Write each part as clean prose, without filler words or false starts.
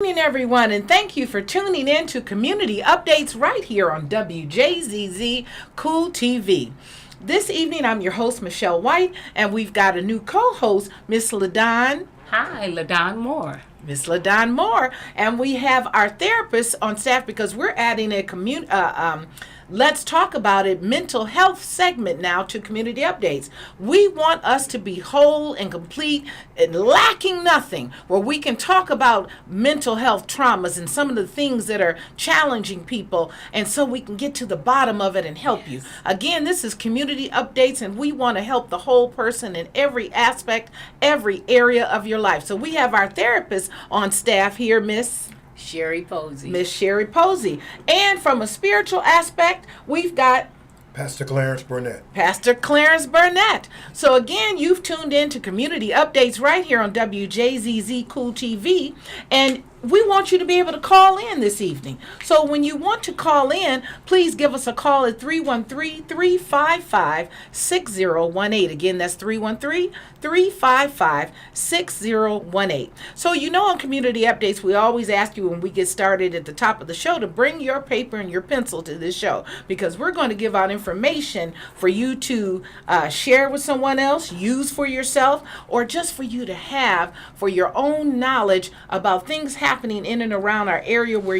Good evening, everyone, and thank you for tuning in to Community Updates right here on WJZZ Cool TV. This evening, I'm your host, Michelle White, and we've got a new co-host, Miss LaDon. Hi, LaDon Moore. Miss LaDon Moore, and we have our therapist on staff because we're adding a Let's Talk About It mental health segment now to Community Updates. We want us to be whole and complete and lacking nothing, where we can talk about mental health traumas and some of the things that are challenging people, and so we can get to the bottom of it and help you. Again, this is Community Updates, and we want to help the whole person in every aspect, every area of your life. So we have our therapist on staff here, Miss Sherry Posey. Miss Sherry Posey. And from a spiritual aspect, we've got Pastor Clarence Burnett. Pastor Clarence Burnett. So again, you've tuned in to Community Updates right here on WJZZ Cool TV, and we want you to be able to call in this evening. So when you want to call in, please give us a call at 313-355-6018. Again, that's 313-355-6018. So on Community Updates, we always ask you when we get started at the top of the show to bring your paper and your pencil to this show, because we're going to give out information for you to share with someone else, use for yourself, or just for you to have for your own knowledge about things happening in and around our area where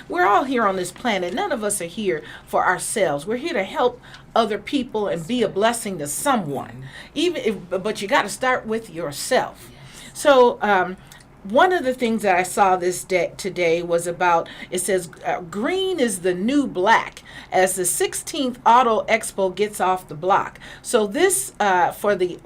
we're all here on this planet. None of us are here for ourselves. We're here to help other people and be a blessing to someone. But you got to start with yourself. So one of the things that I saw today was about, it says, green is the new black as the 16th Auto Expo gets off the block. So this, for the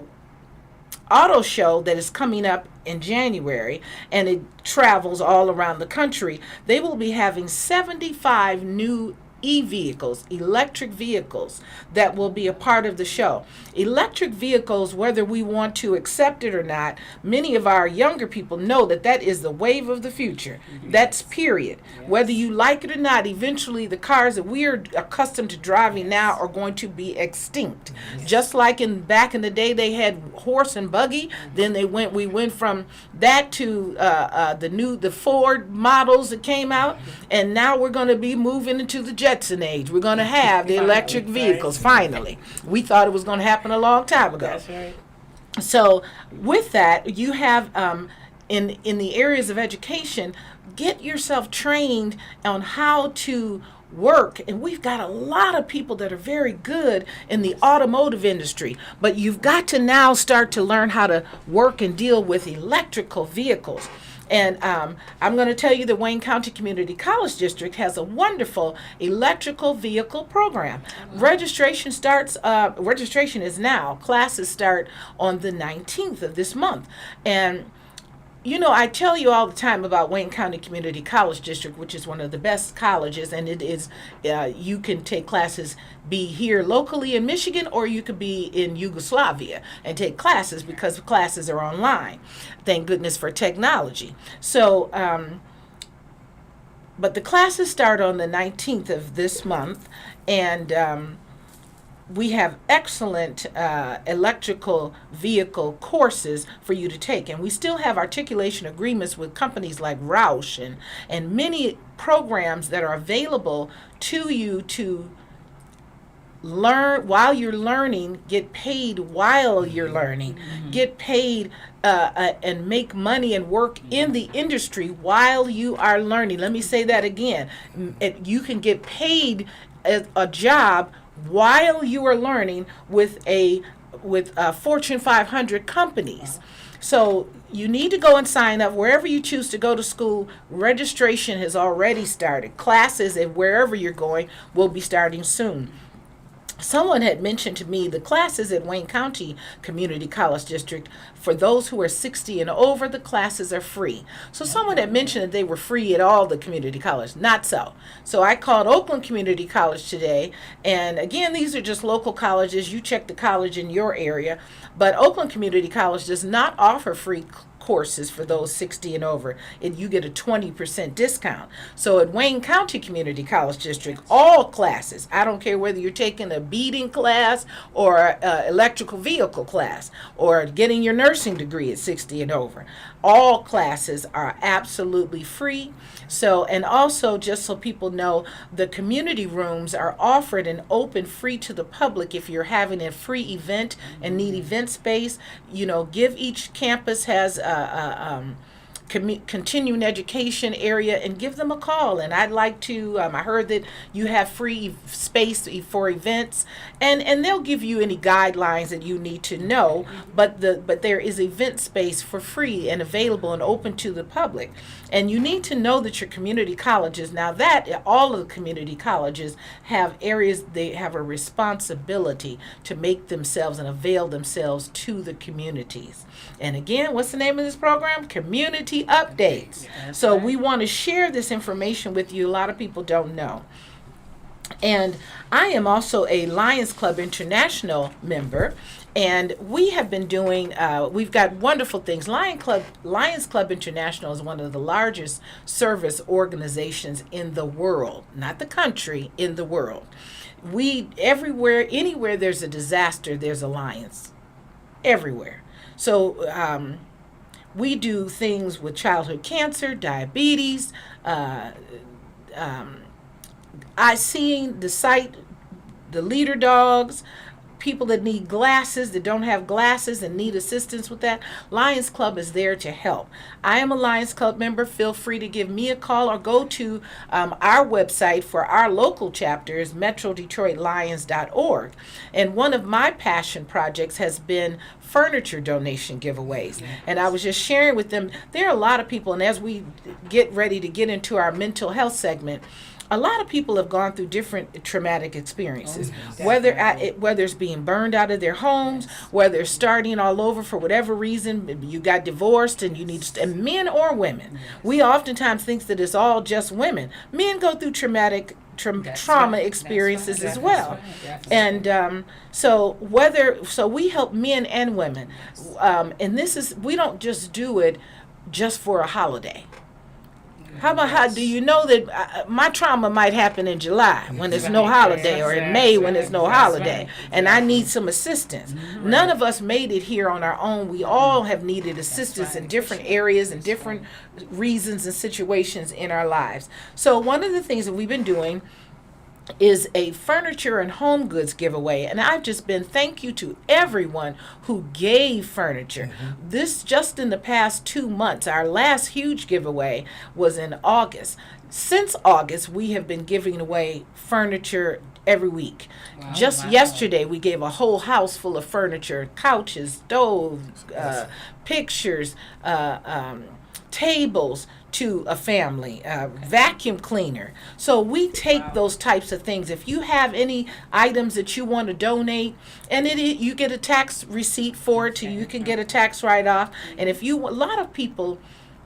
auto show that is coming up in January, and it travels all around the country, they will be having 75 new e-vehicles, electric vehicles, that will be a part of the show. Electric vehicles, whether we want to accept it or not, many of our younger people know that is the wave of the future. That's period. Yes. Whether you like it or not, eventually the cars that we are accustomed to driving now are going to be extinct. Yes. Just like back in the day they had horse and buggy, then we went from that to the Ford models that came out, and now we're going to be moving into the Jetson age. We're going to have the electric vehicles finally. We thought it was going to happen a long time ago. That's right. So with that, you have in the areas of education, get yourself trained on how to work, and we've got a lot of people that are very good in the automotive industry, but you've got to now start to learn how to work and deal with electrical vehicles. And I'm going to tell you the Wayne County Community College District has a wonderful electrical vehicle program. Registration is now. Classes start on the 19th of this month. And I tell you all the time about Wayne County Community College District, which is one of the best colleges, and it is, you can take classes, be here locally in Michigan, or you could be in Yugoslavia and take classes, because classes are online. Thank goodness for technology. So, but the classes start on the 19th of this month, and we have excellent electrical vehicle courses for you to take. And we still have articulation agreements with companies like Roush and many programs that are available to you to learn while you're learning, get paid while you're learning, get paid and make money and work in the industry while you are learning. Let me say that again. You can get paid a job while you are learning with Fortune 500 companies. So you need to go and sign up wherever you choose to go to school. Registration has already started. Classes and wherever you're going will be starting soon. Someone had mentioned to me the classes at Wayne County Community College District, for those who are 60 and over, the classes are free. So someone had mentioned that they were free at all the community college. Not so. So I called Oakland Community College today, and again, these are just local colleges. You check the college in your area, but Oakland Community College does not offer free courses for those 60 and over, and you get a 20% discount. So at Wayne County Community College District, all classes, I don't care whether you're taking a beading class or electrical vehicle class or getting your nursing degree at 60 and over, all classes are absolutely free. So, and also just so people know, the community rooms are offered and open free to the public. If you're having a free event and need event space, give each campus has a continuing education area, and give them a call. And I'd like to, I heard that you have free space for events, and they'll give you any guidelines that you need to know, but there is event space for free and available and open to the public. And you need to know that your community colleges, now that all of the community colleges have areas, they have a responsibility to make themselves and avail themselves to the communities. And again, what's the name of this program? Community Updates. So we want to share this information with you. A lot of people don't know. And I am also a Lions Club International member, and we have been doing, we've got wonderful things. Lions Club International is one of the largest service organizations in the world, not the country, in the world. Anywhere there's a disaster, there's a Lions. Everywhere. So we do things with childhood cancer, diabetes, seeing the sight, the leader dogs, people that need glasses, that don't have glasses and need assistance with that. Lions Club is there to help. I am a Lions Club member. Feel free to give me a call or go to our website for our local chapter is metrodetroitlions.org. And one of my passion projects has been furniture donation giveaways. And I was just sharing with them, there are a lot of people, and as we get ready to get into our mental health segment, a lot of people have gone through different traumatic experiences, whether it's being burned out of their homes, whether it's starting all over for whatever reason, you got divorced and you need, and men or women. We oftentimes think that it's all just women. Men go through traumatic trauma experiences as well. And so we help men and women. And we don't just do it just for a holiday. How do you know that my trauma might happen in July when there's no holiday, or in May when there's no holiday, and I need some assistance? None of us made it here on our own. We all have needed assistance in different areas and different reasons and situations in our lives. So one of the things that we've been doing is a furniture and home goods giveaway, and I've just been thank you to everyone who gave furniture. This just in the past 2 months. Our last huge giveaway was in August. Since August, we have been giving away furniture every week. Yesterday, we gave a whole house full of furniture, couches, stoves, pictures, tables, to a family, vacuum cleaner. So we take those types of things. If you have any items that you want to donate, and you get a tax receipt for it, you can get a tax write-off. And a lot of people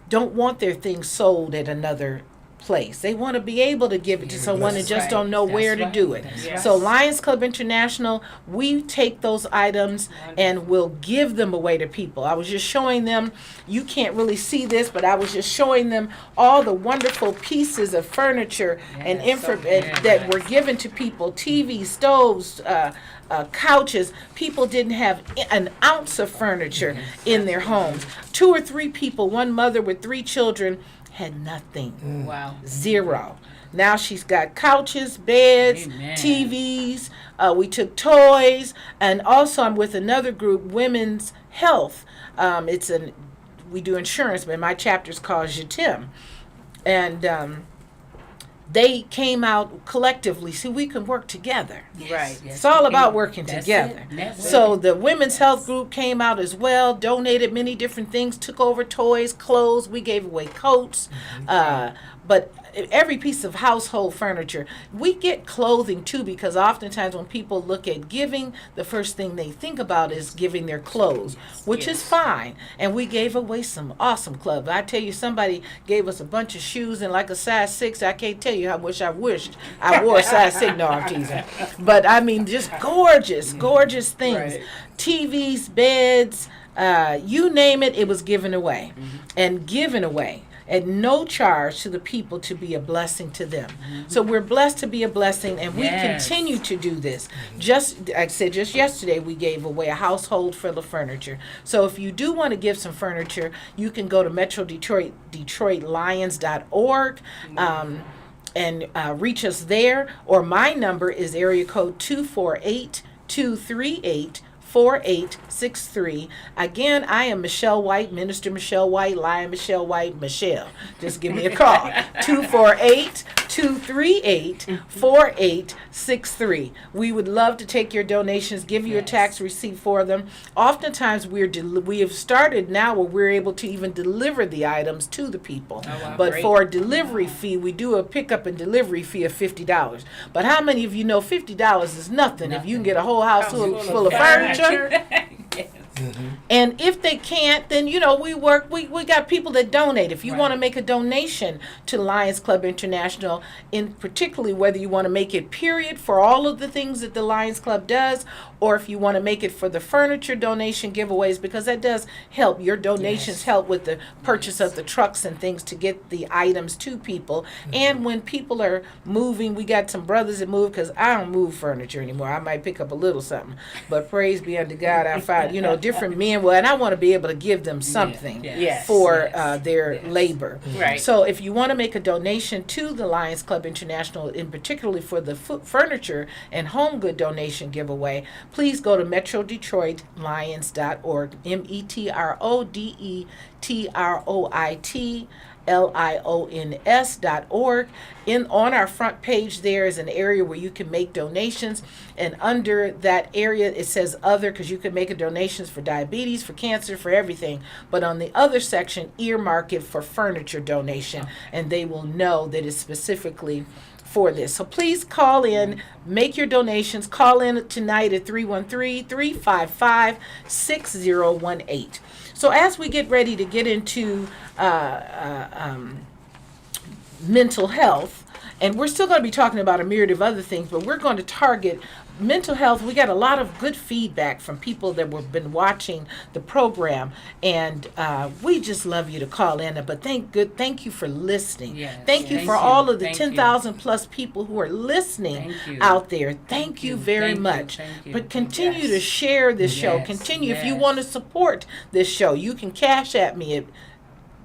don't want their things sold at another place. They want to be able to give it to someone and just don't know where to do it. So Lions Club International, we take those items and we'll give them away to people. I was just showing them, you can't really see this, but I was just showing them all the wonderful pieces of furniture and that were given to people, TVs, stoves, couches. People didn't have an ounce of furniture in their homes. 2 or 3 people, one mother with 3 children, had nothing. Wow. Zero. Now she's got couches, beds, Amen. TVs. We took toys, and also I'm with another group, Women's Health. We do insurance, but my chapter's called JTIM. And they came out collectively. See, we can work together. Right. It's all about working together. So the Women's Health Group came out as well, donated many different things, took over toys, clothes. We gave away coats. But every piece of household furniture. We get clothing too, because oftentimes when people look at giving, the first thing they think about is giving their clothes, which is fine. And we gave away some awesome clothes. I tell you, somebody gave us a bunch of shoes and like a size 6. I can't tell you how much I wished I wore a size 6. No, I'm teasing. But I mean, just gorgeous things. Right. TVs, beds, you name it, it was given away. And given away at no charge to the people to be a blessing to them. So we're blessed to be a blessing, and we continue to do this. Just, like I said, just yesterday we gave away a household full of furniture. So if you do want to give some furniture, you can go to Metro Detroit, DetroitLions.org. And reach us there, or my number is area code 248-238-4863. Again, I am Michelle White, Minister Michelle White, Lion Michelle White, Michelle. Just give me a call. 248-238-4863. We would love to take your donations, give you a tax receipt for them. Oftentimes we have started now where we're able to even deliver the items to the people. But great. for a delivery fee, we do a pickup and delivery fee of $50. But how many of you know $50 is nothing if you can get a whole house full of furniture? And if they can't, then we got people that donate. If you want to make a donation to Lions Club International, in particularly whether you want to make it period for all of the things that the Lions Club does, or if you want to make it for the furniture donation giveaways, because that does help. Your donations help with the purchase of the trucks and things to get the items to people. And when people are moving, we got some brothers that move, because I don't move furniture anymore. I might pick up a little something, but praise be unto God, I find different men. Well, and I want to be able to give them something for their labor. Right. So if you want to make a donation to the Lions Club International, in particularly for the furniture and home good donation giveaway, please go to MetroDetroitLions.org, MEtroDetroitLions.org. On our front page there is an area where you can make donations, and under that area it says other, because you can make a donations for diabetes, for cancer, for everything. But on the other section, earmark it for furniture donation, and they will know that it's specifically for this. So please call in, make your donations. Call in tonight at 313-355-6018. So as we get ready to get into mental health, and we're still going to be talking about a myriad of other things, but we're going to target mental health. We got a lot of good feedback from people that have been watching the program, and we just love you to call in. But thank you for listening. Thank you for all of the 10,000 plus people who are listening out there. Thank you very much. But continue to share this show. Continue. If you want to support this show, you can cash at me at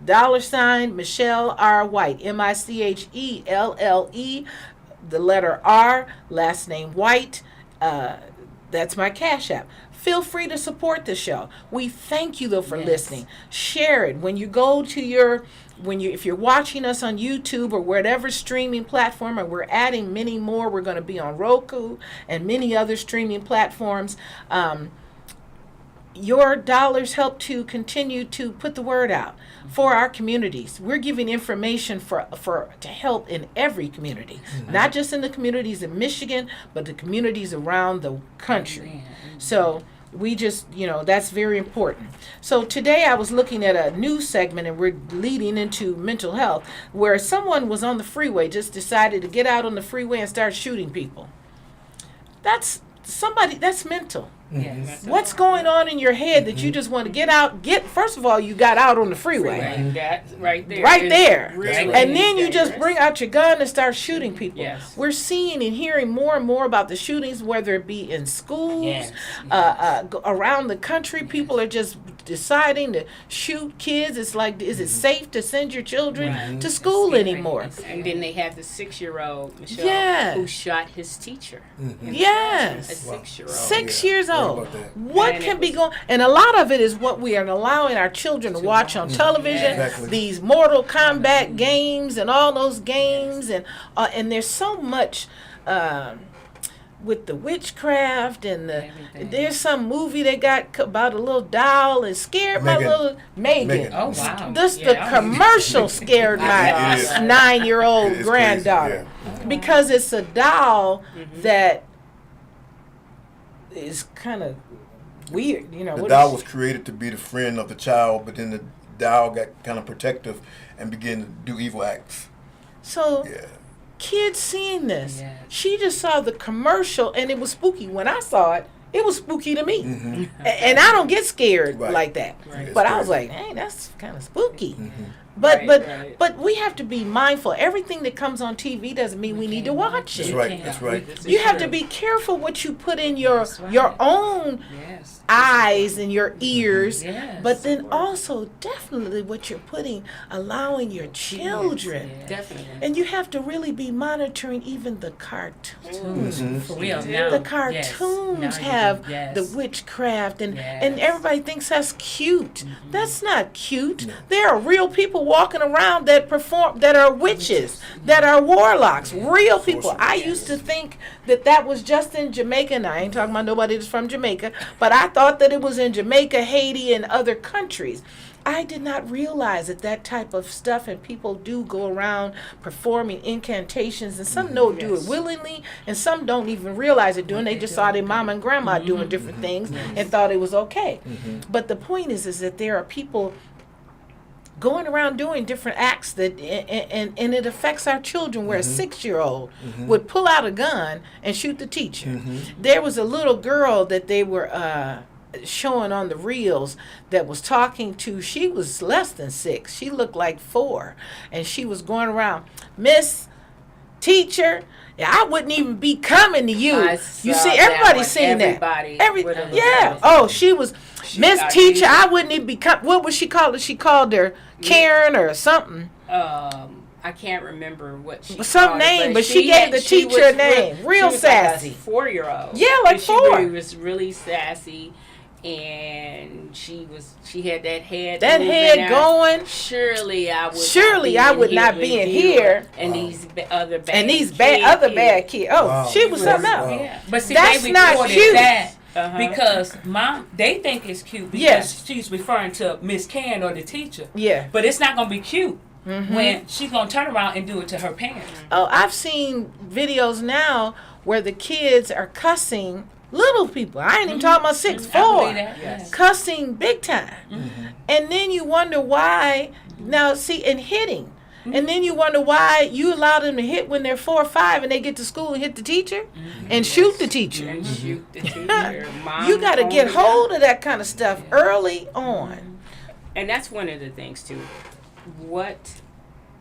$ Michelle R. White, MICHELLE, the letter R, last name White. That's my Cash App. Feel free to support the show. We thank you though for listening. Share it when you go to if you're watching us on YouTube or whatever streaming platform, and we're adding many more. We're going to be on Roku and many other streaming platforms. Your dollars help to continue to put the word out for our communities. We're giving information to help in every community, not just in the communities in Michigan, but the communities around the country. So we just, that's very important. So today I was looking at a news segment, and we're leading into mental health, where someone was on the freeway, just decided to get out on the freeway and start shooting people. That's mental. Yes. What's going on in your head that you just want to get out? First of all, you got out on the freeway. Right there. Right there. Really And then you just bring out your gun and start shooting people. Yes. We're seeing and hearing more and more about the shootings, whether it be in schools, around the country. People are just deciding to shoot kids. It's like, is it safe to send your children to school anymore? And then they have the 6-year-old, Michelle, who shot his teacher. Yes. A 6-year-old. 6 years old. What And can be going? And a lot of it is what we are allowing our children to watch on television. Exactly. These Mortal Kombat games and all those games, and there's so much with the witchcraft and Everything. there's some movie they got about a little doll and scared my little Megan. Oh wow! The commercial scared my It is. 9-year-old It is granddaughter crazy, because it's a doll that is kind of weird. You know, The what doll is- was created to be the friend of the child, but then the doll got kind of protective and began to do evil acts. so. Yeah. Kids seeing this. Yes. She just saw the commercial and it was spooky. When I saw it, it was spooky to me. Mm-hmm. And I don't get scared Right. like that. Right. But It's I was crazy. like, hey, that's kind of spooky. Mm-hmm. But Right. but we have to be mindful. Everything that comes on TV doesn't mean we need to watch That's it. right. That's right. You have to be careful what you put in your That's right. your own Yes. eyes and your ears, Yes. but then also definitely what you're putting, allowing your children. Yes. Definitely. And you have to really be monitoring even the cartoons. Mm-hmm. For real. The Now, cartoons yes. Now you have do. Yes. the witchcraft and Yes. everybody thinks that's cute. That's not cute. There are real people walking around that perform that are witches, that are warlocks, real people. I used to think that was just in Jamaica, and I ain't talking about nobody that's from Jamaica, but I thought that it was in Jamaica, Haiti, and other countries. I did not realize that type of stuff and people do go around performing incantations, and some do it willingly, and some don't even realize it doing. They just saw their mama and grandma doing different things and thought it was okay. But the point is that there are people going around doing different acts that and it affects our children where a 6-year-old would pull out a gun and shoot the teacher. There was a little girl that they were showing on the reels that was talking to, she was less than 6, she looked like 4, and she was going around, Miss Teacher, I wouldn't even be coming to you. I You saw see, that everybody's one. seen Everybody that. would have Yeah. looked Oh, she was Miss got Teacher. teacher. I wouldn't even be. What was she called? She called her Karen or something. I can't remember what she Some called name, it, but she gave the teacher a name. Real sassy. Like a 4-year-old. Yeah, like And 4. She was really sassy, and she had that head. That moving head out. going. Surely I would. Surely I would not be in here. And these other bad. And these kids other here. bad kids. Oh, Wow. she was something else. Yeah. But see, That's they not recorded cute. that Uh-huh. because they think it's cute because Yes. she's referring to Miss Can or the teacher. Yeah. But it's not gonna be cute when she's gonna turn around and do it to her parents. Oh, I've seen videos now where the kids are cussing little people. I ain't even talking about 6, I 4. believe that. Yes. Cussing big time. And then you wonder why, now see, and hitting. And then you wonder why you allow them to hit when they're 4 or 5 and they get to school and hit the teacher and shoot the teacher. And shoot the teacher. Mom You got to phoned get it hold up. of that kind of stuff early on. And that's one of the things too. What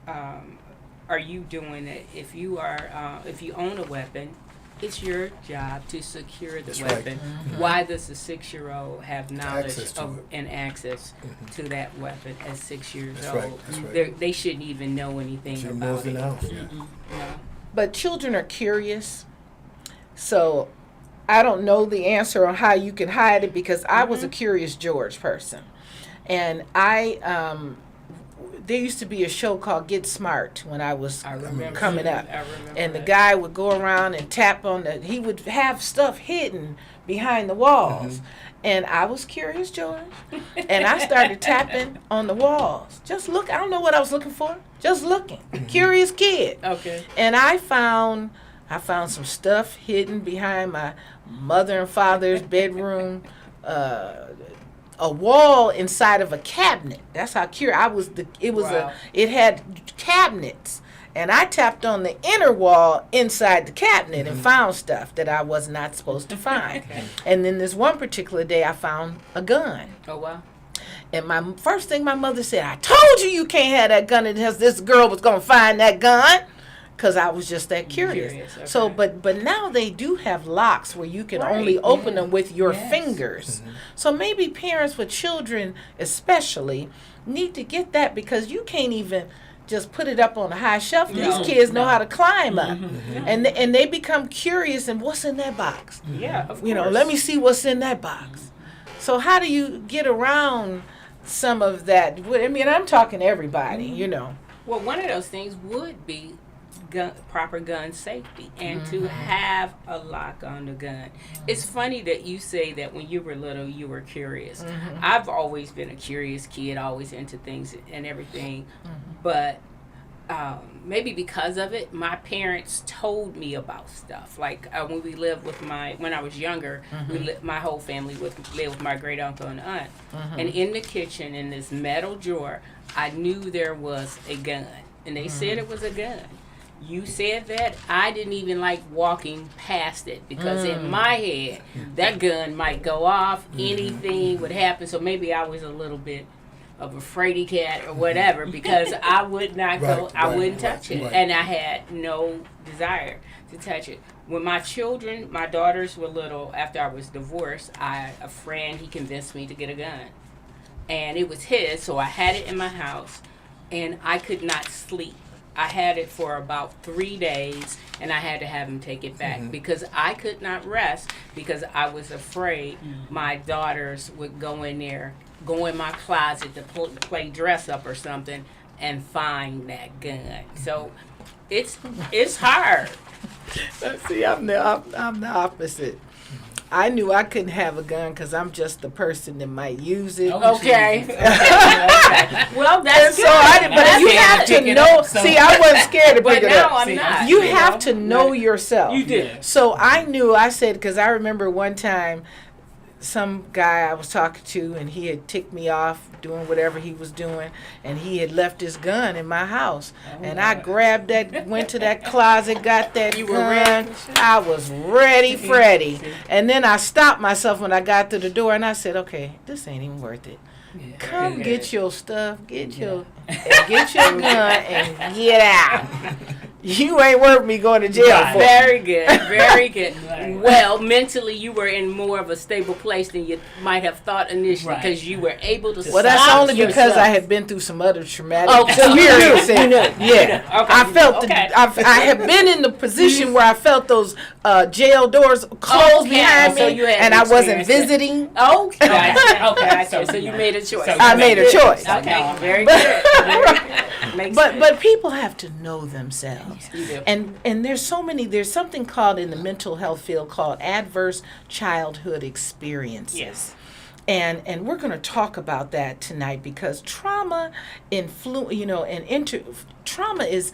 are you doing? That if you own a weapon, it's your job to secure the That's right. weapon. Why does a 6-year-old have knowledge Access to of it. and access to that weapon at 6 years That's old? right, that's right. They shouldn't even know anything She about knows it. it now. No. But children are curious. So I don't know the answer on how you can hide it because I was a Curious George person. And there used to be a show called Get Smart when I was I remember coming up. I remember And the that. guy would go around and tap on he would have stuff hidden behind the walls. And I was Curious George. And I started tapping on the walls. Just look. I don't know what I was looking for. Just looking. Curious kid. Okay. And I found some stuff hidden behind my mother and father's bedroom. A wall inside of a cabinet. That's how curious I was. Wow. It had cabinets, and I tapped on the inner wall inside the cabinet and found stuff that I was not supposed to find. And then this one particular day, I found a gun. Oh wow. And my first thing my mother said, "I told you can't have that gun." And this girl was gonna find that gun. Because I was just that curious. Okay. So, but now they do have locks where you can Right, only open yeah. them with your Yes. fingers. So maybe parents with children especially need to get that because you can't even just put it up on a high shelf. No, These kids know no. how to climb up. And they become curious and what's in that box? Yeah, of course. You know, let me see what's in that box. So how do you get around some of that? I mean, I'm talking everybody, you know. Well, one of those things would be proper gun safety and to have a lock on the gun. It's funny that you say that when you were little you were curious. I've always been a curious kid, always into things and everything, but maybe because of it, my parents told me about stuff. Like when we lived with when I was younger, my whole family lived with my great uncle and aunt, and in the kitchen in this metal drawer, I knew there was a gun, and they said it was a gun. You said that, I didn't even like walking past it because in my head, that gun might go off, anything would happen. So maybe I was a little bit of a fraidy cat or whatever because I would not go, I wouldn't touch it. And I had no desire to touch it. When my children, my daughters were little, after I was divorced, a friend, he convinced me to get a gun. And it was his, so I had it in my house, and I could not sleep. I had it for about 3 days, and I had to have him take it back because I could not rest because I was afraid my daughters would go in there, go in my closet to play dress up or something, and find that gun. So it's hard. See, I'm the opposite. I knew I couldn't have a gun because I'm just the person that might use it. Okay. Well, that's so good. But you have to know. See, I wasn't scared to pick it up. I'm not. You have to know yourself. You did. So I knew. I said, because I remember one time, some guy I was talking to, and he had ticked me off doing whatever he was doing, and he had left his gun in my house. And I grabbed that, went to that closet, got that gun. I was ready, Freddy. And then I stopped myself when I got to the door, and I said, okay, this ain't even worth it. Come get your stuff, get your gun, and get out. You ain't worth me going to jail for. Very good, very good. Well, mentally, you were in more of a stable place than you might have thought initially because you were able to. Well, that's only because I had been through some other traumatic experiences. Yeah, I felt I had been in the position where I felt those jail doors closed behind me, and I wasn't visiting. Okay. So you made a choice. I made a choice. Okay, very good. But people have to know themselves. You do. And there's something called in the mental health field called adverse childhood experiences. Yes. And we're going to talk about that tonight because trauma trauma is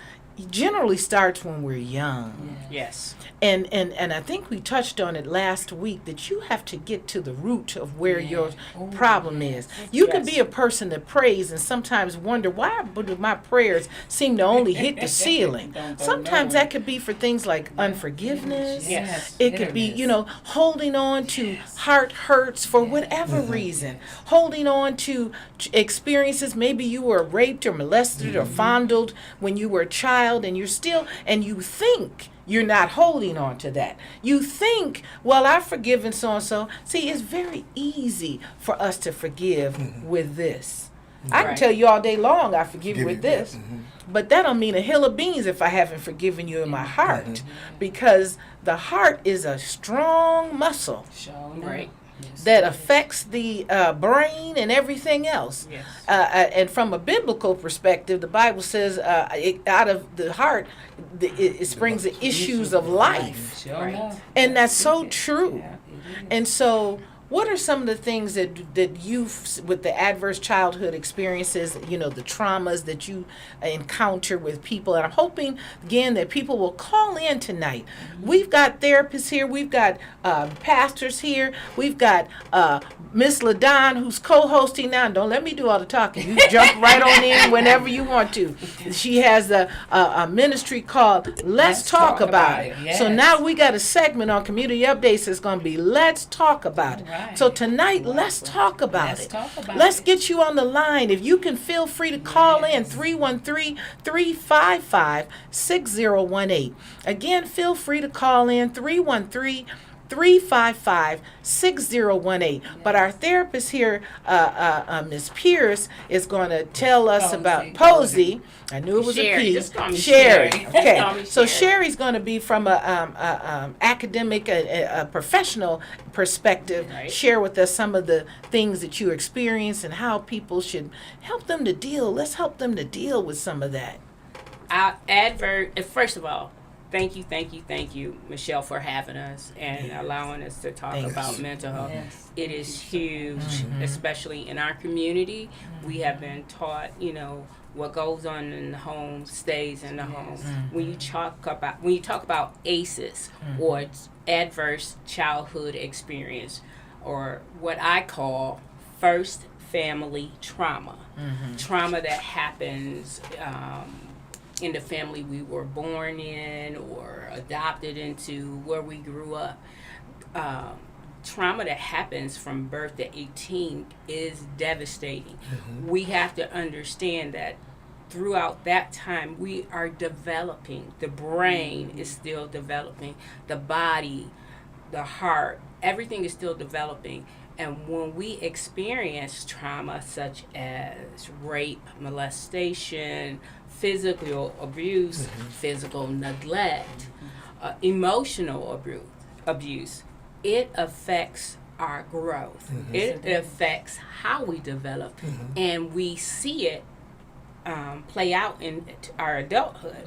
generally starts when we're young. Yes. And I think we touched on it last week that you have to get to the root of where your problem is. You could be a person that prays and sometimes wonder, why do my prayers seem to only hit the ceiling? Sometimes that could be for things like unforgiveness. Yes. It could be, holding on to heart hurts for whatever reason. Holding on to experiences. Maybe you were raped or molested or fondled when you were a child, and you think you're not holding on to that. You think, well, I've forgiven so-and-so. See, it's very easy for us to forgive with this. I can tell you all day long, I forgive you with this. But that don't mean a hill of beans if I haven't forgiven you in my heart. Because the heart is a strong muscle. Right. That affects the brain and everything else. Yes. And from a biblical perspective, the Bible says out of the heart, it springs the issues of life. Right. And that's so true. And so what are some of the things that you've, with the adverse childhood experiences, the traumas that you encounter with people? And I'm hoping, again, that people will call in tonight. We've got therapists here. We've got pastors here. We've got Miss LaDon, who's co-hosting now. Don't let me do all the talking. You jump right on in whenever you want to. She has a ministry called Let's Talk About It. Yes. So now we got a segment on Community Updates that's going to be Let's Talk About It. Right. So tonight, let's talk about it. Let's it. get you on the line. If you can, feel free to call in 313-355-6018. Again, feel free to call in 313-355-6018. But our therapist here, Ms. Pierce, is going to tell us about Posey. I knew it was Sherry. a P. Just call me Sherry. Sherry. Okay. Call me So Sherry. Sherry's going to be from a academic, a professional perspective. Right. Share with us some of the things that you experience and how people should help them to deal. Let's help them to deal with some of that. First of all, thank you, Michelle, for having us and allowing us to talk about mental health. Yes. It is huge, especially in our community. We have been taught, what goes on in the home stays in the home. When you talk about ACEs or adverse childhood experience, or what I call first family trauma, trauma that happens in the family we were born in or adopted into, where we grew up. Trauma that happens from birth to 18 is devastating. We have to understand that throughout that time we are developing. The brain is still developing. The body, the heart, everything is still developing. And when we experience trauma such as rape, molestation, physical abuse, physical neglect, emotional abuse, it affects our growth. It affects how we develop, and we see it play out in our adulthood.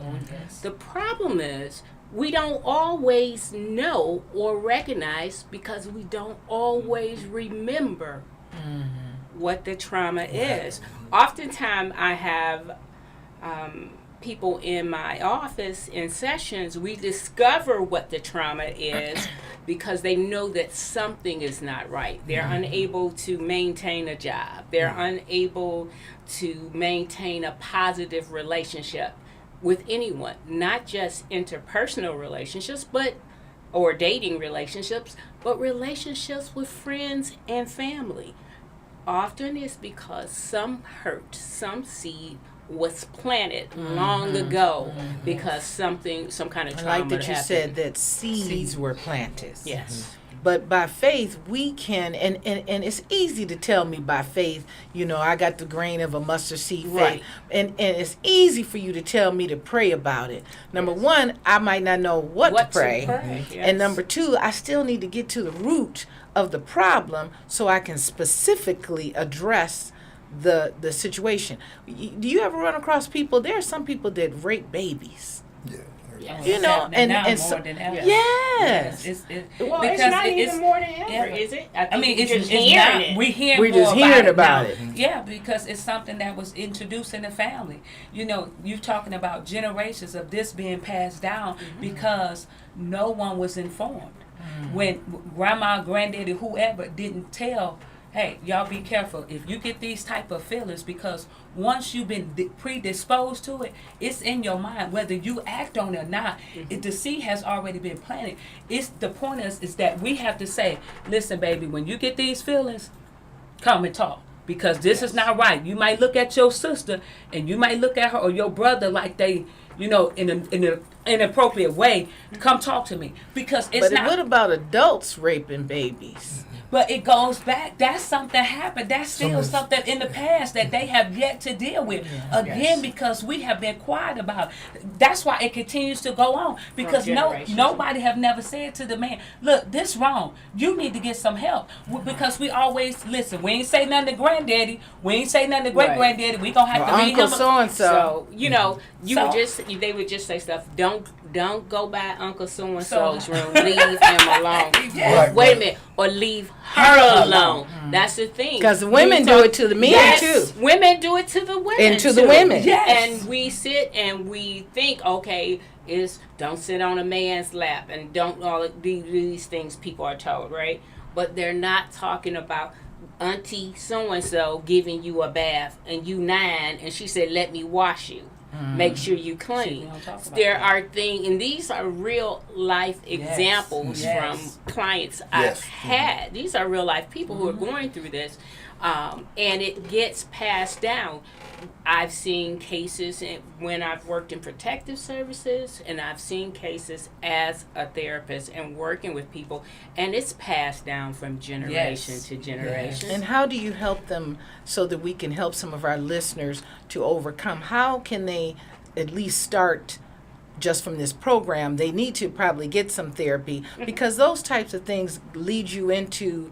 The problem is we don't always know or recognize because we don't always remember what the trauma is. Oftentimes I have people in my office in sessions, we discover what the trauma is because they know that something is not right. They're unable to maintain a job. They're unable to maintain a positive relationship with anyone, not just interpersonal relationships, or dating relationships, but relationships with friends and family. Often it's because some hurt, some seed was planted long ago because some kind of trauma I like that you happened. said that seeds were planted. Yes. But by faith, we can, and it's easy to tell me by faith, I got the grain of a mustard seed faith. Right. And it's easy for you to tell me to pray about it. Number one, I might not know what to pray. Yes. And number two, I still need to get to the root of the problem so I can specifically address the situation. Do you ever run across people? There are some people that rape babies. Yeah. Yes. And more so, than ever. yes. Well, because it's not even more than ever, is it? I mean, we're it's just hearing not. it. We're just hearing about now. it. Yeah, because it's something that was introduced in the family. You're talking about generations of this being passed down because no one was informed. When grandma, granddaddy, whoever didn't tell, hey, y'all be careful if you get these type of feelings, because once you've been predisposed to it, it's in your mind whether you act on it or not. The seed has already been planted. The point is that we have to say, listen, baby, when you get these feelings, come and talk, because this is not right. You might look at your sister and you might look at her or your brother like they, in an inappropriate way. Come talk to me, because it's not. But what about adults raping babies? But it goes back. That's something happened. That's still something in the past that they have yet to deal with. Again, because we have been quiet about it. That's why it continues to go on. Because nobody have never said to the man, look, this wrong. You need to get some help. Because we always, listen, we ain't say nothing to granddaddy. We ain't say nothing to great-granddaddy. We going to have to read Uncle him. so-and-so. They would just say stuff. Don't go by Uncle so-and-so's room. Leave him alone. Wait a minute. Or leave her alone. That's the thing. Because women do it to the men too. Women do it to the women and to the women. Yes. And we sit and we think, okay, don't sit on a man's lap and don't all these things people are told, right? But they're not talking about Auntie so-and-so giving you a bath and you 9 and she said, let me wash you. Make sure you clean. There are things, and these are real life examples from clients I've had. These are real life people who are going through this, and it gets passed down. I've seen cases when I've worked in protective services, and I've seen cases as a therapist and working with people, and it's passed down from generation to generation. And how do you help them so that we can help some of our listeners to overcome? How can they at least start just from this program, they need to probably get some therapy because those types of things lead you into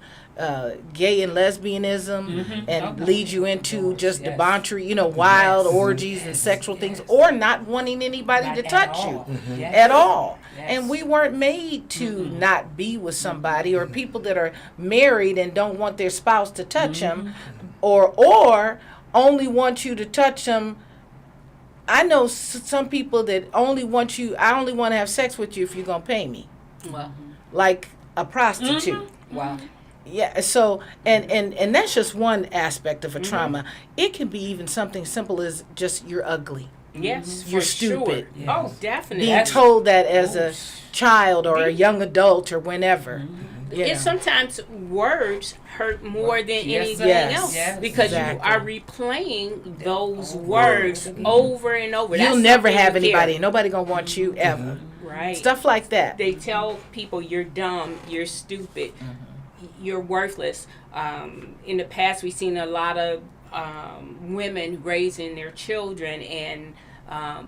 gay and lesbianism and lead you into just debauchery, wild orgies and sexual things, or not wanting anybody to touch you at all. And we weren't made to not be with somebody, or people that are married and don't want their spouse to touch them, or only want you to touch them. I know some people that only want you. I only want to have sex with you if you're gonna pay me. Well, Like a prostitute. wow. Yeah, so and that's just one aspect of a trauma. It can be even something simple as just you're ugly. Yes, You're for stupid. Sure. Oh, definitely. Being told that as a child or a young adult or whenever. And sometimes words hurt more than anything Yes. else Yes. because Exactly. you are replaying those words over and over. You'll That's never something have to carry. anybody. Nobody gonna want you ever. Right. Stuff like that. They tell people you're dumb, you're stupid, you're worthless. In the past, we've seen a lot of women raising their children and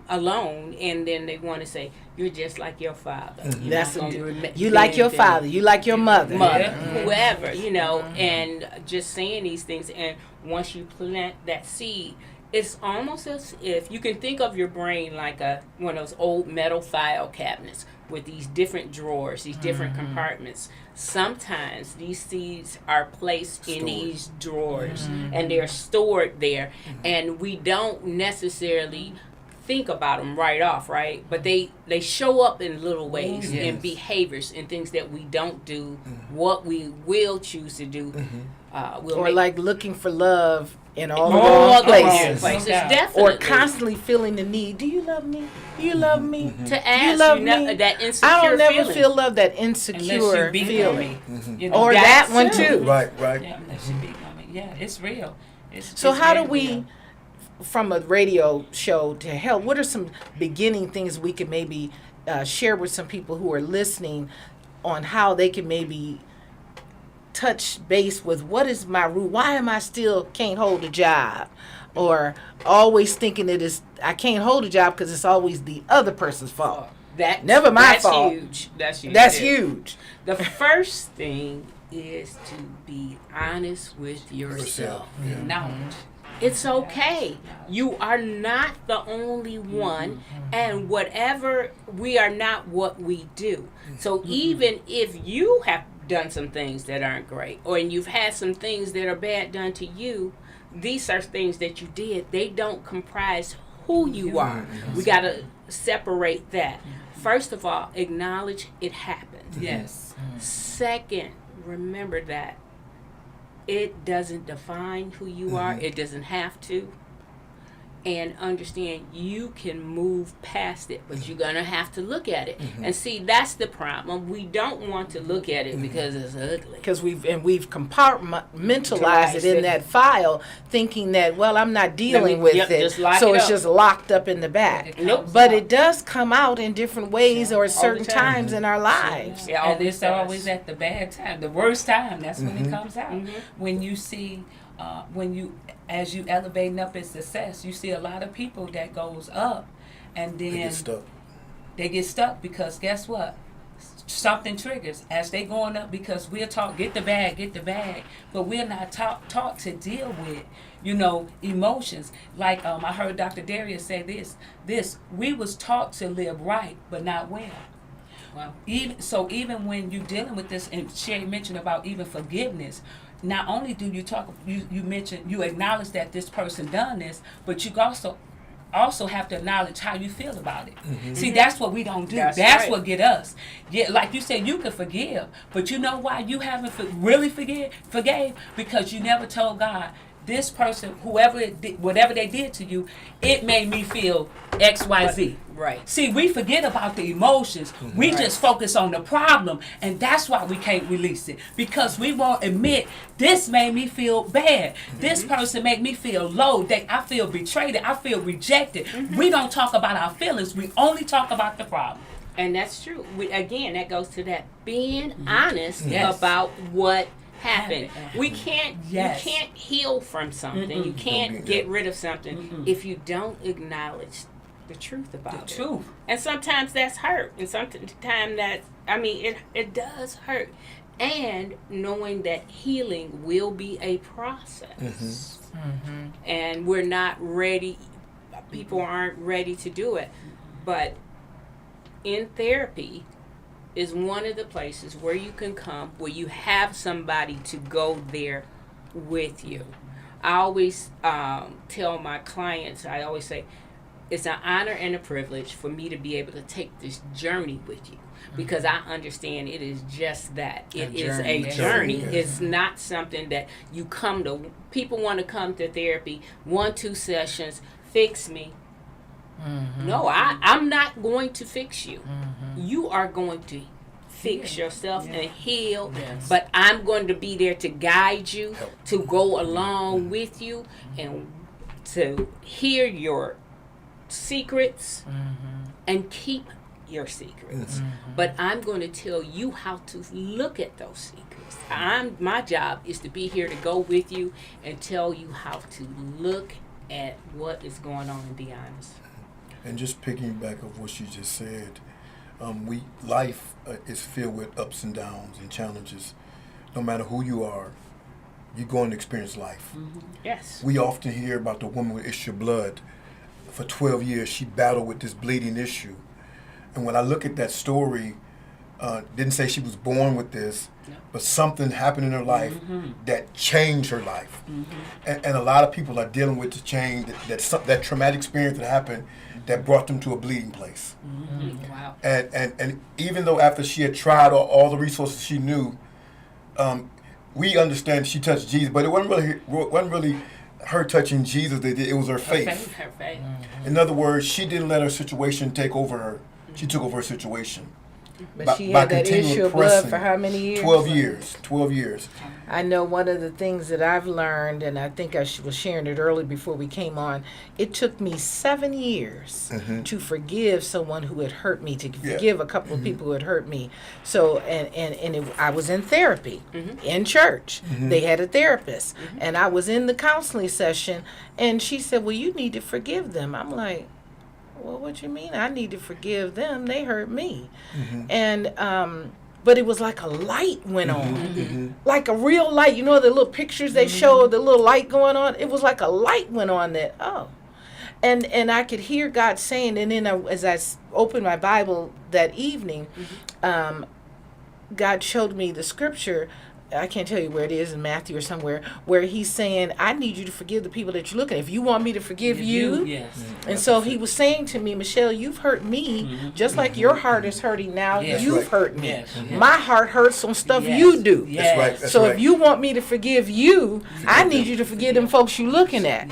alone, and then they want to say you're just like your father. You're That's not gonna you like your father. You like your mother. whoever, and just saying these things. And once you plant that seed, it's almost as if you can think of your brain like one of those old metal file cabinets with these different drawers, these different compartments. Sometimes these seeds are placed in these drawers and they're stored there, and we don't necessarily think about them right off, right? But they show up in little ways, in behaviors, and things that we don't do, what we will choose to do. Or like looking for love in all the all wrong the wrong places. places, Yeah. definitely. Or constantly feeling the need. Do you love me? Do you love me? To ask love you me? that insecure I don't never feeling. feel love, that Unless insecure you beat feeling. me. Or that one too. too. Right. Yeah, unless you beat me. Yeah, it's real. So it's how do very we, real. from a radio show to help, what are some beginning things we could maybe share with some people who are listening on how they can maybe touch base with what is my root? Why am I still can't hold a job? Or always thinking I can't hold a job because it's always the other person's fault. Never my fault. Huge. That's huge. That's huge. The first thing is to be honest with yourself. Yeah. Knowledge. It's okay. You are not the only one, and whatever, we are not what we do. So even if you have done some things that aren't great, or you've had some things that are bad done to you, these are things that you did. They don't comprise who you are. We got to separate that. First of all, acknowledge it happened. Yes. Second, remember that it doesn't define who you are. It doesn't have to. And understand you can move past it, but you're going to have to look at it. And see, that's the problem. We don't want to look at it because it's ugly. Because we've compartmentalized it in that file, thinking that, well, I'm not dealing with it, just lock so it it's up. just locked up in the back. Nope. But it does come out in different ways or certain time. times in our lives. Yeah, And it's always at the bad time, the worst time. That's when it comes out. Mhm. When you see, as you elevating up in success, you see a lot of people that goes up, and then They get stuck. They get stuck because guess what? Something triggers as they going up, because we're taught get the bag, but we're not taught to deal with emotions. Like I heard Dr. Darius say this we was taught to live right but not well. Wow. Even when you're dealing with this, and Sherry mentioned about even forgiveness, not only do you you acknowledge that this person done this, but you also have to acknowledge how you feel about it. See, that's what we don't do. That's right. what get us. Yeah, like you said, you can forgive, but you know why you haven't really forgave? Because you never told God, this person, whatever they did to you, it made me feel X, Y, Z. Right. See, we forget about the emotions. We just focus on the problem, and that's why we can't release it, because we won't admit this made me feel bad. This person made me feel low. I feel betrayed. I feel rejected. We don't talk about our feelings. We only talk about the problem. And that's true. Again, that goes to that being honest Yes. about what happened. We can't. Yes. You can't heal from something. You can't get rid of something if you don't acknowledge the truth about The it. truth. And sometimes that's hurt. And sometimes it does hurt. And knowing that healing will be a process. And we're not ready, people aren't ready to do it. But in therapy is one of the places where you can come, where you have somebody to go there with you. I always tell my clients, I always say, it's an honor and a privilege for me to be able to take this journey with you, because I understand it is just that. It is a journey. Yes. It's not something that you come to. People want to come to therapy, 1-2 sessions, fix me. No, I'm not going to fix you. You are going to fix yourself and heal, but I'm going to be there to guide you, to go along with you, and to hear your secrets and keep your secrets. But I'm going to tell you how to look at those secrets. My job is to be here to go with you and tell you how to look at what is going on and be honest. And just piggyback of what you just said, life is filled with ups and downs and challenges. No matter who you are, you're going to experience life. Yes. We often hear about the woman with issue of blood. For 12 years, she battled with this bleeding issue. And when I look at that story, didn't say she was born with this, but something happened in her life that changed her life. And a lot of people are dealing with the change, that traumatic experience that happened that brought them to a bleeding place. Wow. And even though after she had tried all the resources she knew, we understand she touched Jesus, but it wasn't really her touching Jesus. It was her faith. Her faith. In other words, she didn't let her situation take over her. She took over her situation. But she had that issue of blood for how many years? 12 years. 12 years. I know one of the things that I've learned, and I think I was sharing it early before we came on, it took me 7 years to forgive someone who had hurt me, to forgive a couple of people who had hurt me. So, I was in therapy, in church. They had a therapist. And I was in the counseling session, and she said, well, you need to forgive them. I'm like, well, what you mean? I need to forgive them. They hurt me. And but it was like a light went on, like a real light. You know the little pictures they show, the little light going on. It was like a light went on that. And I could hear God saying. And then as I opened my Bible that evening, God showed me the scripture. I can't tell you where it is, in Matthew or somewhere, where he's saying, I need you to forgive the people that you're looking at. If you want me to forgive you. And so he was saying to me, Michelle, you've hurt me just like your heart is hurting now. You've hurt me. My heart hurts on stuff you do. That's right. That's so right. if you want me to forgive you, I need you to forgive them folks you're looking at.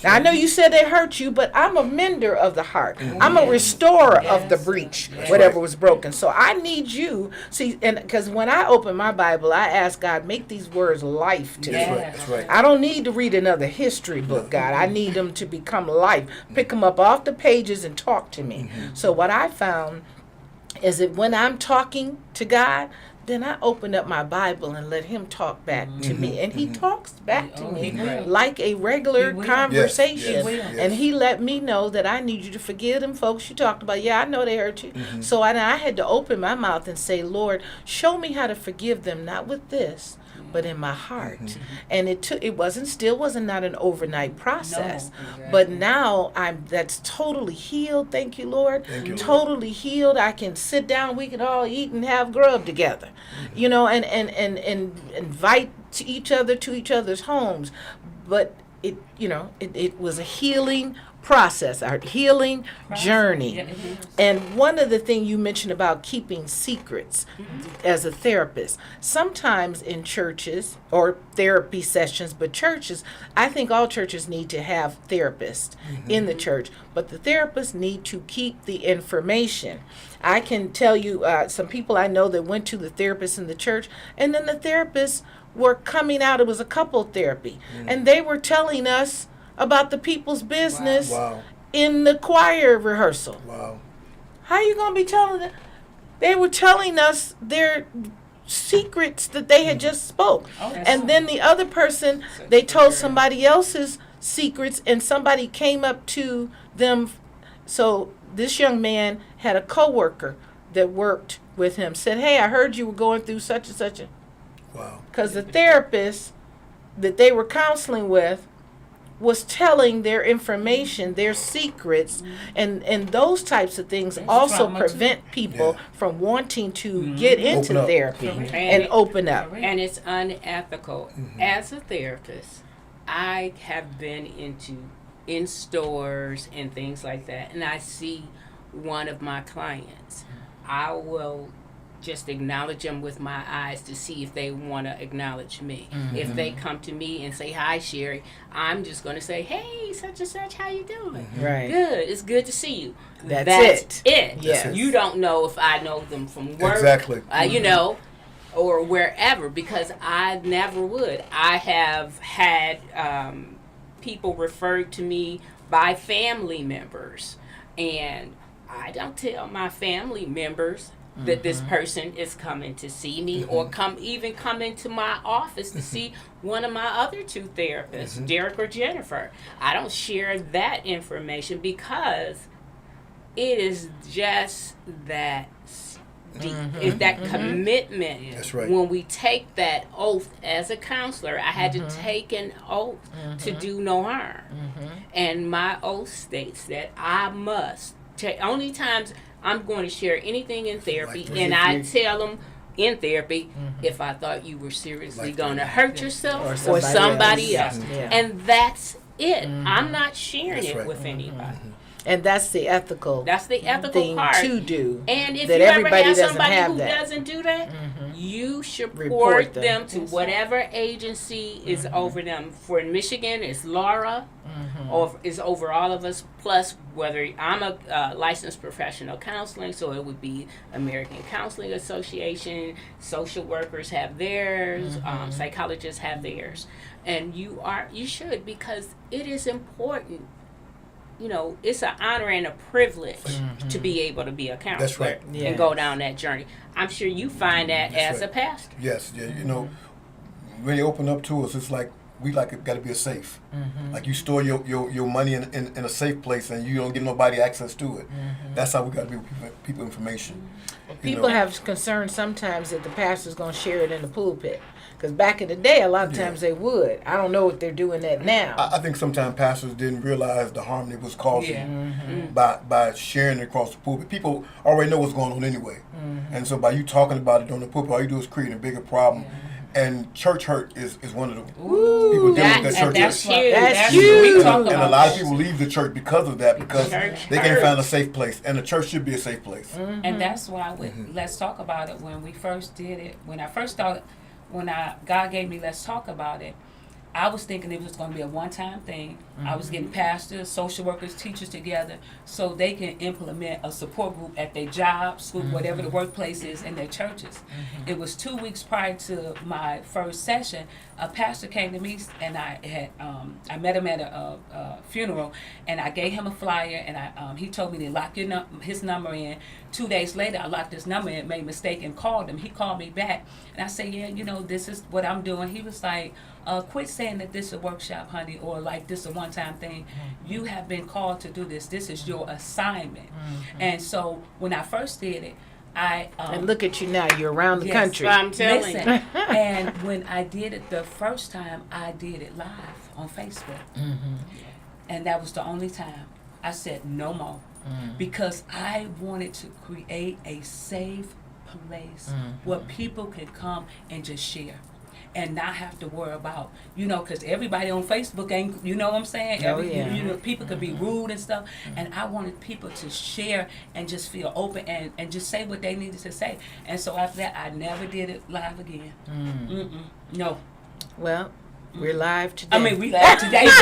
Now, I know you said they hurt you, but I'm a mender of the heart. I'm a restorer of the breach, whatever was broken. So I need you. See, and because when I open my Bible, I ask God, make these words life to me. That's right. I don't need to read another history book, God. I need them to become life. Pick them up off the pages and talk to me. So what I found is that when I'm talking to God, then I open up my Bible and let him talk back to me. And he talks back to me like a regular conversation. Yes. And he let me know that I need you to forgive them folks you talked about. Yeah, I know they hurt you. So I had to open my mouth and say, Lord, show me how to forgive them, not with this, but in my heart. And it wasn't not an overnight process. But now that's totally healed. Thank you, Lord. Totally healed. I can sit down, we can all eat and have grub together. You know, and invite each other to each other's homes. But it was a healing process, our healing journey. And one of the things you mentioned about keeping secrets as a therapist, sometimes in churches or therapy sessions, but churches, I think all churches need to have therapists in the church, but the therapists need to keep the information. I can tell you some people I know that went to the therapist in the church, and then the therapists were coming out, it was a couple therapy, and they were telling us about the people's business in the choir rehearsal. How you going to be telling them? They were telling us their secrets that they had just spoke. And then the other person, they told somebody else's secrets, and somebody came up to them So this young man had a coworker that worked with him, said, "Hey, I heard you were going through such and such a," Wow. because the therapist that they were counseling with was telling their information, their secrets, and those types of things That's also trauma, prevent people Yeah. from wanting to get into Open up. therapy Correct. and open up. And it's unethical. As a therapist, I have been in stores and things like that, and I see one of my clients. I will just acknowledge them with my eyes to see if they want to acknowledge me. If they come to me and say, "Hi, Sherry," I'm just going to say, "Hey, such and such, how you doing?" Right. Good. It's good to see you. That's it. Yes. That's it. You don't know if I know them from work. Exactly. You know, or wherever, because I never would. I have had people referred to me by family members, and I don't tell my family members that this person is coming to see me or come into my office to see one of my other two therapists, Derek or Jennifer. I don't share that information because it is just that deep. It's that commitment. That's right. When we take that oath as a counselor, I had to take an oath to do no harm. And my oath states that I must take, only times I'm going to share anything in therapy, Like, and if I you- tell them in therapy, if I thought you were seriously Like going to that. hurt yourself Or or somebody somebody else. else. Yeah. And that's it. I'm not sharing That's it right. with anybody. And that's the ethical That's the ethical thing part. to do. And if that you ever everybody have doesn't somebody have who that. doesn't do that, you should Report report them. them to whatever agency is over them. For in Michigan, it's Laura, or is over all of us. Plus, whether I'm a licensed professional counseling, so it would be American Counseling Association. Social workers have theirs. Psychologists have theirs, and you should, because it is important. You know, it's an honor and a privilege to be able to be a counselor. That's right. Yes. And go down that journey. I'm sure you find that That's as right. a pastor. Yes, yeah, you know, when you open up to us, it's like we got to be a safe. Like you store your money in a safe place, and you don't give nobody access to it. That's how we got to be with people information. People have concerns sometimes that the pastor's going to share it in the pulpit. Because back in the day, a lot of times they would. I don't know if they're doing that now. I think sometimes pastors didn't realize the harm they was causing Yeah. by sharing it across the pulpit. People already know what's going on anyway, and so by you talking about it on the pulpit, all you do is create a bigger problem. And church hurt is one of the people dealing with that and church that's hurt. huge. That's We talk And a about lot of people leave the church because of that, because Church they can't find a hurts. safe place, and the church should be a safe place. And that's why Let's Talk About It, when we first did it, when I first started, God gave me Let's Talk About It, I was thinking it was going to be a one-time thing. I was getting pastors, social workers, teachers together so they can implement a support group at their jobs, school, whatever the workplace is in their churches. It was 2 weeks prior to my first session. A pastor came to me, and I met him at a funeral, and I gave him a flyer, and he told me to lock his number in. 2 days later, I locked his number in, made a mistake, and called him. He called me back, and I said, "Yeah, you know, this is what I'm doing." He was like, "Quit saying that this is a workshop, honey, or like this is a one-time thing. You have been called to do this. This is your assignment." And so when I first did it, And look at you now. You're around the Yes. country. I'm telling listen, you. and when I did it the first time, I did it live on Facebook. And that was the only time I said no more. Because I wanted to create a safe place where people can come and just share and not have to worry about, because everybody on Facebook ain't, you know what I'm saying? Oh, yeah. People could be rude and stuff. And I wanted people to share and just feel open and just say what they needed to say. And so after that, I never did it live again. No. Well, we're live today. I mean, we laugh today, but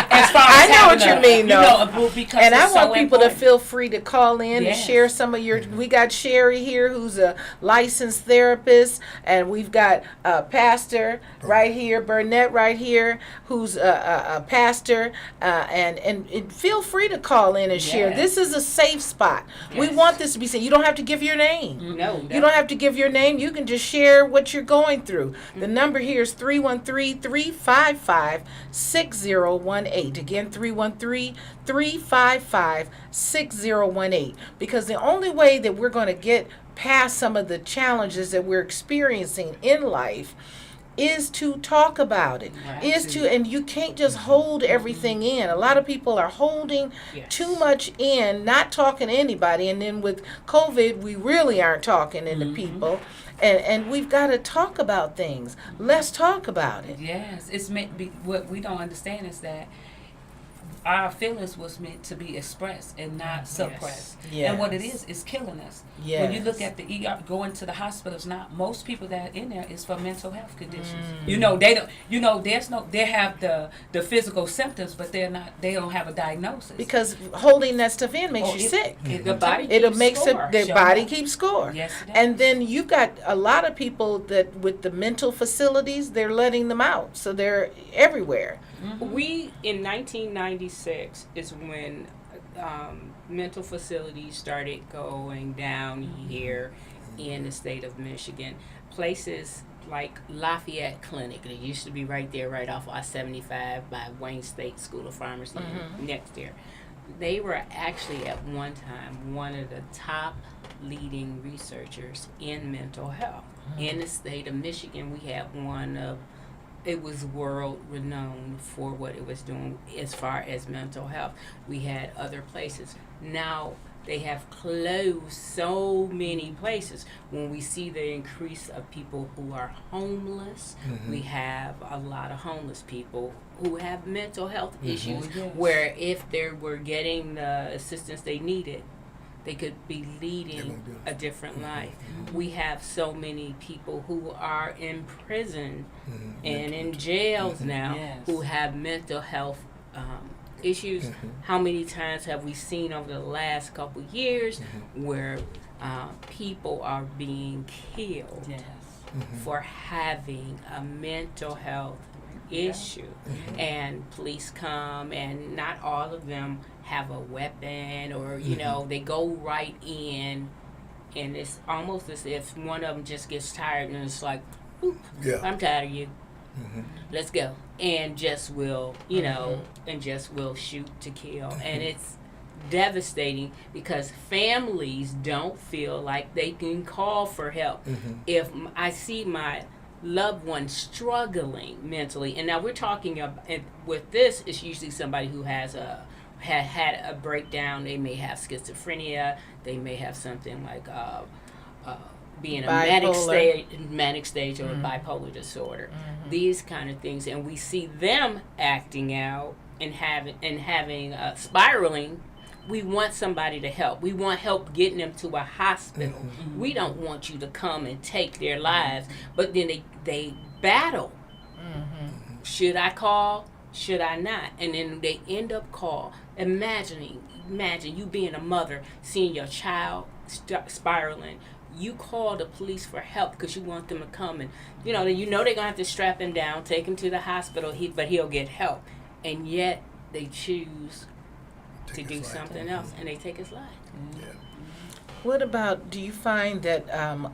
as far as I know having what you mean, though. a group, because And I it's want so people important. to feel free to call in and Yes. share some of your. We got Sherry here, who's a licensed therapist, and we've got Pastor right here, Burnett right here, who's a pastor, and feel free to call in and share. Yes. This is a safe spot. We Yes. want this to be safe. You don't have to give your name. No. You don't have to give your name. You can just share what you're going through. The number here is 313 313-355-6018. Again, 313-355-6018. Because the only way that we're going to get past some of the challenges that we're experiencing in life is to talk about it. And you can't just hold everything in. A lot of people are holding too much in, not talking to anybody. And then with COVID, we really aren't talking to people. And we've got to talk about things. Let's talk about it. Yes, it's meant to be. What we don't understand is that our feelings was meant to be expressed and not suppressed. Yes. And what it is killing us. Yes. When you look at the ER, going to the hospitals now, most people that are in there is for mental health conditions. You know, they don't. You know, they have the physical symptoms, but they don't have a diagnosis. Because holding that stuff in makes you sick. The body It'll keeps make score. their body keep score. Yes, it does. And then you've got a lot of people that with the mental facilities, they're letting them out. So they're everywhere. We, in 1996, is when mental facilities started going down here in the state of Michigan. Places like Lafayette Clinic, it used to be right there, right off I-75 by Wayne State School of Pharmacy, next there. They were actually at one time one of the top leading researchers in mental health. In the state of Michigan, we had one of it was world renowned for what it was doing as far as mental health. We had other places. Now they have closed so many places. When we see the increase of people who are homeless, we have a lot of homeless people who have mental health issues, where if they were getting the assistance they needed, they could be leading a different life. We have so many people who are in prison and in jails now who have mental health issues. How many times have we seen over the last couple years where people are being killed for having a mental health issue? And police come, and not all of them have a weapon, or you know, they go right in, and it's almost as if one of them just gets tired and it's like, I'm tired of you, let's go, and just will, you know, and just will shoot to kill. And it's devastating because families don't feel like they can call for help. If I see my loved one struggling mentally, and now we're talking about, and with this, it's usually somebody who has had a breakdown. They may have schizophrenia. They may have something like being a manic stage or a bipolar disorder. These kind of things, and we see them acting out and having spiraling. We want somebody to help. We want help getting them to a hospital. We don't want you to come and take their lives. But then they battle. Should I call? Should I not? And then they end up call. Imagine you being a mother, seeing your child spiraling. You call the police for help because you want them to come, and you know they're gonna have to strap him down, take him to the hospital. But he'll get help, and yet they choose to do something else, and they take his life. What about, do you find that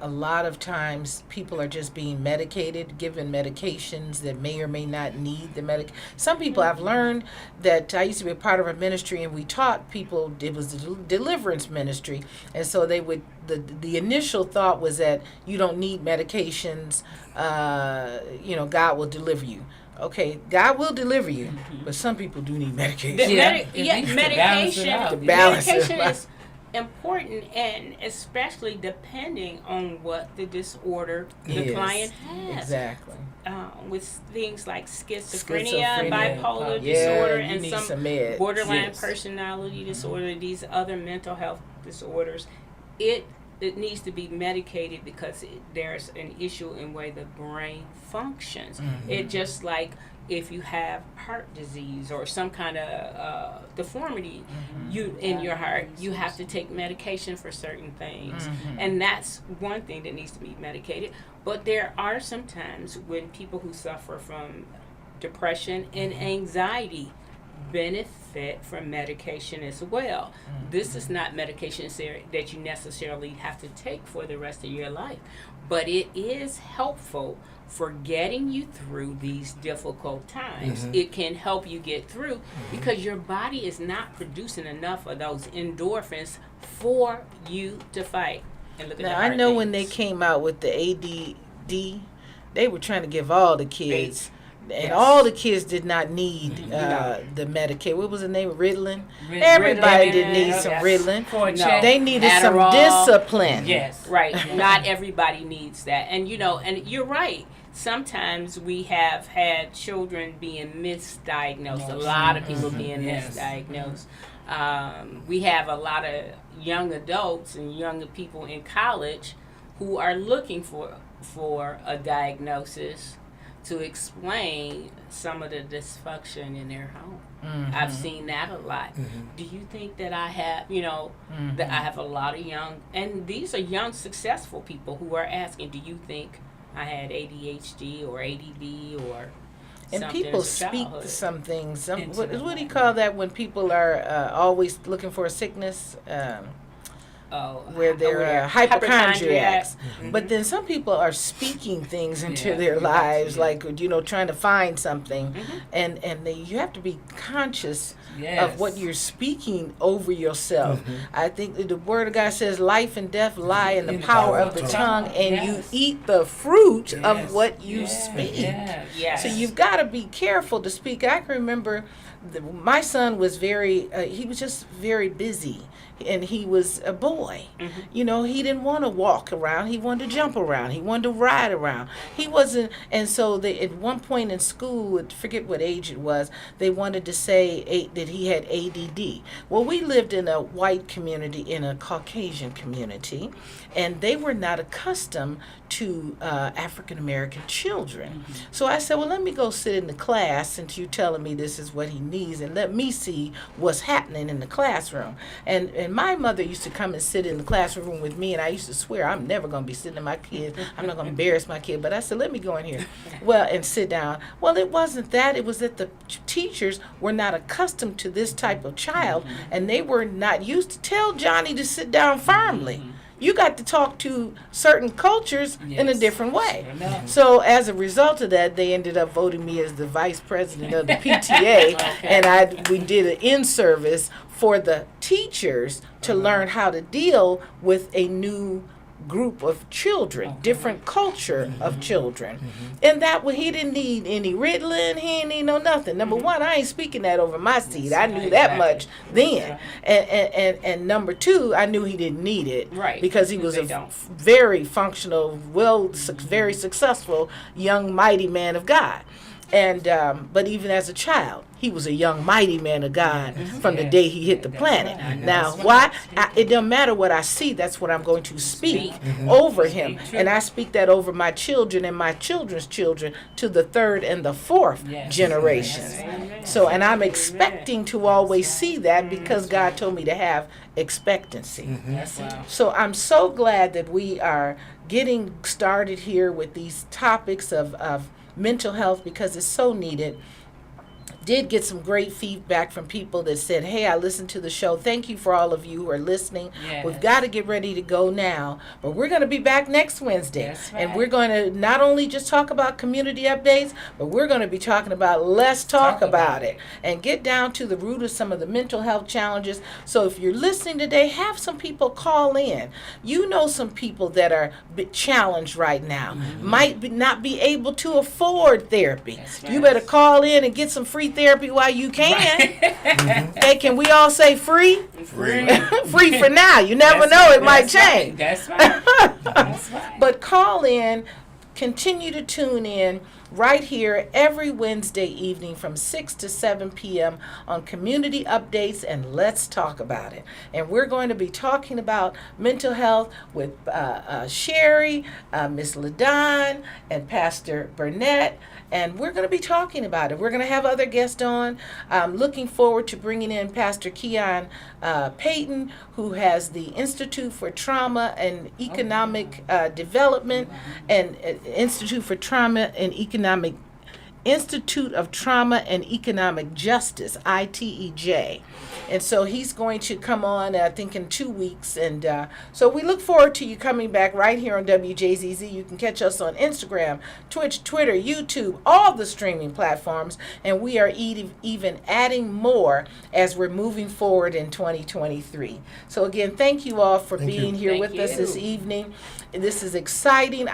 a lot of times people are just being medicated, given medications that may or may not need the medic? Some people, I've learned that I used to be a part of a ministry, and we taught people, it was a deliverance ministry, and so they would, the initial thought was that you don't need medications, God will deliver you. Okay, God will deliver you, but some people do need medication. Medication is important, and especially depending on what the disorder the client has. Exactly. With things like schizophrenia, bipolar disorder, and some borderline personality disorder, these other mental health disorders, it needs to be medicated because there's an issue in the way the brain functions. It just like if you have heart disease or some kind of deformity in your heart, you have to take medication for certain things. And that's one thing that needs to be medicated. But there are some times when people who suffer from depression and anxiety benefit from medication as well. This is not medication that you necessarily have to take for the rest of your life, but it is helpful for getting you through these difficult times. It can help you get through because your body is not producing enough of those endorphins for you to fight. And look at Now, the I heart know when things. they came out with the ADD, they were trying to give all the kids, and Yes. all the kids did not need No. the Medicaid. What was the name? Ritalin? Ritalin. Everybody didn't need some Yes. Ritalin. For a No. check. They needed some Adderall. discipline. Yes. Right. Not everybody needs that. And and you're right. Sometimes we have had children being misdiagnosed. A lot of people being Yes. misdiagnosed. We have a lot of young adults and younger people in college who are looking for a diagnosis to explain some of the dysfunction in their home. I've seen that a lot. Do you think that I have, that I have a lot of young, and these are young, successful people who are asking, do you think I had ADHD or ADD or And something people as a speak childhood? some things. Into What the do you mind. call that when people are always looking for a sickness? Where they're hypochondriacs. But then some people are speaking things into Yeah, their yeah, lives, yeah. like trying to find something, and you have to be conscious of what you're speaking over yourself. I think that the Word of God says, "Life and death lie in the power of the tongue, and you Yes. eat the fruit Yes. of what you Yes. speak." Yes. Yes. So you've got to be careful to speak. I can remember my son was he was just very busy, and he was a boy. He didn't want to walk around. He wanted to jump around. He wanted to ride around. He wasn't, and so at one point in school, I forget what age it was, they wanted to say that he had ADD. Well, we lived in a white community, in a Caucasian community, and they were not accustomed to African American children. So I said, well, let me go sit in the class since you're telling me this is what he needs, and let me see what's happening in the classroom. And my mother used to come and sit in the classroom with me, and I used to swear I'm never going to be sitting in my kid. I'm not going to embarrass my kid. But I said, let me go in here, and sit down. Well, it wasn't that. It was that the teachers were not accustomed to this type of child, and they were not used to tell Johnny to sit down firmly. You got to talk to certain cultures in a Yes. different way. Sure enough. So as a result of that, they ended up voting me as the vice president of the PTA, and we did an in-service for the teachers to learn how to deal with a new group of children, different culture of children. And that he didn't need any Ritalin, he didn't need nothing. Number one, I ain't speaking that over my seed. I knew that much then. And number two, I knew he didn't need it. Right, Because he was they a don't. very functional, very successful young mighty man of God. And but even as a child, he was a young mighty man of God from the day he hit the planet. Now, why? It doesn't matter what I see. That's what I'm going to speak over him, and I speak that over my children and my children's children to the third and the fourth generations. So, and I'm expecting to always see that because God told me to have expectancy. So I'm so glad that we are getting started here with these topics of mental health because it's so needed. Did get some great feedback from people that said, hey, I listened to the show. Thank you for all of you who are listening. Yes. We've got to get ready to go now, but we're going to be back next Wednesday. That's And right. we're going to not only just talk about community updates, but we're going to be talking about let's talk about it and get down to the root of some of the mental health challenges. So if you're listening today, have some people call in. You know some people that are challenged right now, not be able to afford therapy. That's You right. better call in and get some free therapy while you can. Hey, can we all say free? Free. Free for now. You never That's know, right, it might that's right, change. That's right. That's right. But call in, continue to tune in right here every Wednesday evening from 6 to 7 p.m. on Community Updates, and let's talk about it. And we're going to be talking about mental health with Sherry, Miss LaDon, and Pastor Burnett. And we're going to be talking about it. We're going to have other guests on. I'm looking forward to bringing in Pastor Keon Payton, who has the Institute for Trauma and Economic Development and Institute for Trauma and Economic Institute of Trauma and Economic Justice, ITEJ. And so he's going to come on, I think, in 2 weeks. And so we look forward to you coming back right here on WJZZ. You can catch us on Instagram, Twitch, Twitter, YouTube, all the streaming platforms. And we are even adding more as we're moving forward in 2023. So again, thank you all for being here Thank with us you. this evening. This is exciting.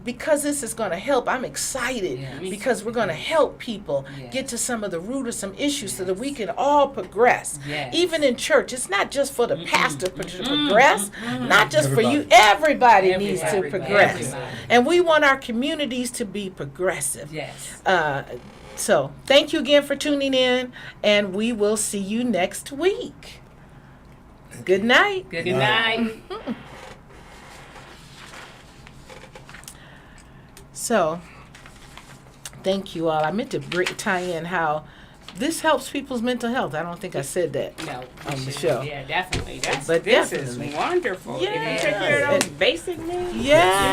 Because this is going to help, I'm excited because we're going to help people get to some of the root of some issues so that we can all progress. Yes. Even in church, it's not just for the pastor to progress, not just for you. Everybody needs to progress. Everybody. And we want our communities to be progressive. Yes. So thank you again for tuning in, and we will see you next week. Good night. Good Good night. So, thank you all. I meant to tie in how this helps people's mental health. I don't think I said that No, on the show. Yeah, definitely. But This definitely. is wonderful. If Yeah. you take care of those basic needs. Yeah.